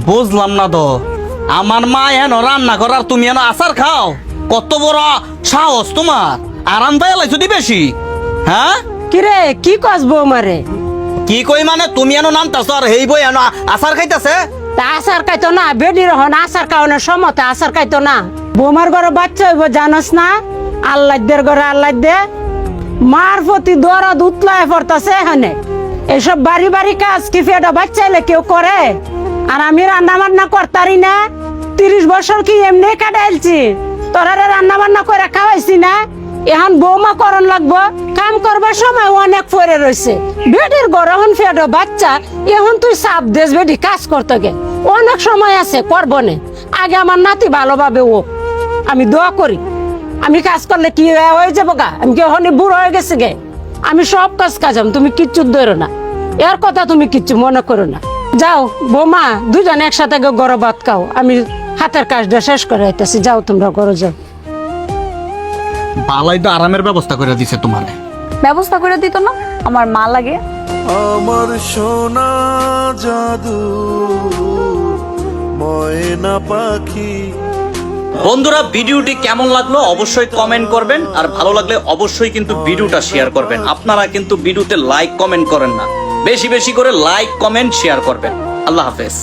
বুঝলাম না তো, আমার মা এন রান্না করার তুমি এন আচার খাও, কত বড় সাহস তোমার! আরাম পাই লাইছো দি বেশি, হ্যাঁ? কিরে কি কস বৌমারে? কি কই মানে, তুমি এন নামতাছ আর হেই বই এন আচার খাইতাছে। তা আচার খাইতো না, বেডির হন আচার খাওয়ানোর সমতে আচার খাইতো না। বৌমার ঘরে বাচ্চা হইব জানোস না? আল্লাহদের ঘরে আল্লাহ দে মার প্রতি দরদ উতলায় পড়তাছে এখানে। এসব বাড়ি বাড়ি কাজ কি ফেটা বাচ্চাইলে কেউ করে? আর আমি রান্না বান্না করতারি না? 30 বছর কি এমনি কাটাইলছি, তোরা রান্না বান্না করে খাওয়াইছি না? এখন বৌমা করন লাগবো, কাম করবার সময় অনেক পরে রয়েছে। বেডির গরহন ফেডো বাচ্চা, এখন তুই চাপ দেশ বেডি কাজ করতে গে, অনেক সময় আছে করবো নে। আগে আমার নাতি ভালোভাবে ও, আমি দোয়া করি। আমি কাজ করলে কি হয়ে যাবো গা? আমি কি ওখানে বুড়ো হয়ে গেছে গে? আমি সব কাজ কাজাম, তুমি কিচ্ছু ধরো না, এর কথা তুমি কিচ্ছু মনে করো না। যাও বৌমা, দুজন একসাথে গরো ভাত খাও, আমি হাতের কাজটা শেষ করে আইতেছি। যাও তোমরা গরো যাও। বালাই তো আরামের ব্যবস্থা করে দিছে তোমার। ব্যবস্থা করে দিত না? আমার মা লাগে। আমার সোনা জাদু ময়না পাখি। বন্ধুরা, ভিডিওটি কেমন লাগলো অবশ্যই কমেন্ট করবেন, আর ভালো লাগলে অবশ্যই কিন্তু ভিডিওটা শেয়ার করবেন। আপনারা কিন্তু ভিডিওতে লাইক কমেন্ট করেন না, বেশি বেশি করে লাইক কমেন্ট শেয়ার করবেন। আল্লাহ হাফেজ।